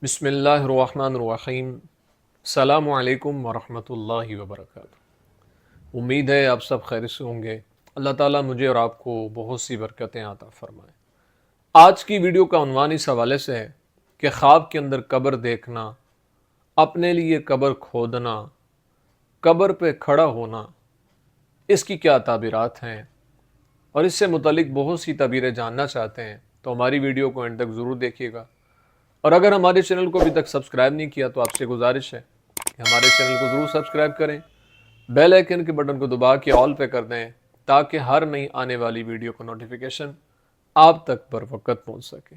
بسم اللہ الرحمن الرحیم۔ السلام علیکم ورحمۃ اللہ وبرکاتہ۔ امید ہے آپ سب خیر سے ہوں گے۔ اللہ تعالیٰ مجھے اور آپ کو بہت سی برکتیں عطا فرمائے۔ آج کی ویڈیو کا عنوان اس حوالے سے ہے کہ خواب کے اندر قبر دیکھنا، اپنے لیے قبر کھودنا، قبر پہ کھڑا ہونا، اس کی کیا تعبیرات ہیں، اور اس سے متعلق بہت سی تعبیریں جاننا چاہتے ہیں تو ہماری ویڈیو کو اینڈ تک ضرور دیکھیے گا۔ اور اگر ہمارے چینل کو ابھی تک سبسکرائب نہیں کیا تو آپ سے گزارش ہے کہ ہمارے چینل کو ضرور سبسکرائب کریں، بیل آئیکن کے بٹن کو دبا کے آل پہ کر دیں تاکہ ہر نئی آنے والی ویڈیو کا نوٹیفیکیشن آپ تک پر وقت پہنچ سکے۔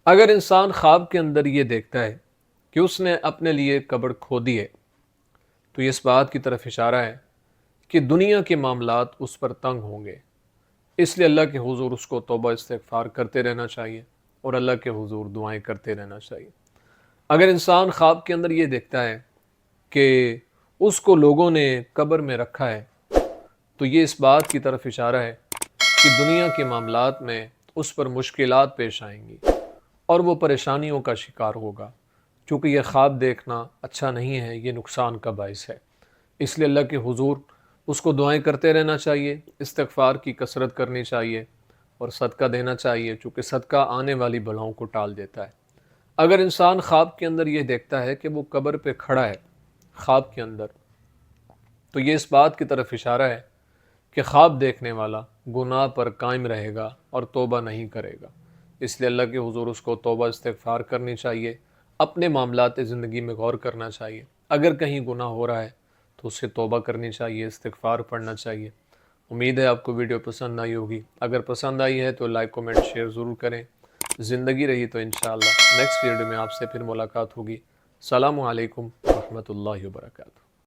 اگر انسان خواب کے اندر یہ دیکھتا ہے کہ اس نے اپنے لیے قبر کھودی ہے تو یہ اس بات کی طرف اشارہ ہے کہ دنیا کے معاملات اس پر تنگ ہوں گے، اس لیے اللہ کے حضور اس کو توبہ استغفار کرتے رہنا چاہیے اور اللہ کے حضور دعائیں کرتے رہنا چاہیے۔ اگر انسان خواب کے اندر یہ دیکھتا ہے کہ اس کو لوگوں نے قبر میں رکھا ہے تو یہ اس بات کی طرف اشارہ ہے کہ دنیا کے معاملات میں اس پر مشکلات پیش آئیں گی اور وہ پریشانیوں کا شکار ہوگا، چونکہ یہ خواب دیکھنا اچھا نہیں ہے، یہ نقصان کا باعث ہے۔ اس لیے اللہ کے حضور اس کو دعائیں کرتے رہنا چاہیے، استغفار کی کثرت کرنی چاہیے اور صدقہ دینا چاہیے، چونکہ صدقہ آنے والی بلاؤں کو ٹال دیتا ہے۔ اگر انسان خواب کے اندر یہ دیکھتا ہے کہ وہ قبر پہ کھڑا ہے خواب کے اندر، تو یہ اس بات کی طرف اشارہ ہے کہ خواب دیکھنے والا گناہ پر قائم رہے گا اور توبہ نہیں کرے گا۔ اس لیے اللہ کے حضور اس کو توبہ استغفار کرنی چاہیے، اپنے معاملات زندگی میں غور کرنا چاہیے۔ اگر کہیں گناہ ہو رہا ہے تو اس سے توبہ کرنی چاہیے، استغفار پڑھنا چاہیے۔ امید ہے آپ کو ویڈیو پسند آئی ہوگی۔ اگر پسند آئی ہے تو لائک، کومنٹ، شیئر ضرور کریں۔ زندگی رہی تو انشاءاللہ نیکسٹ ویڈیو میں آپ سے پھر ملاقات ہوگی۔ السلام علیکم ورحمۃ اللہ وبرکاتہ۔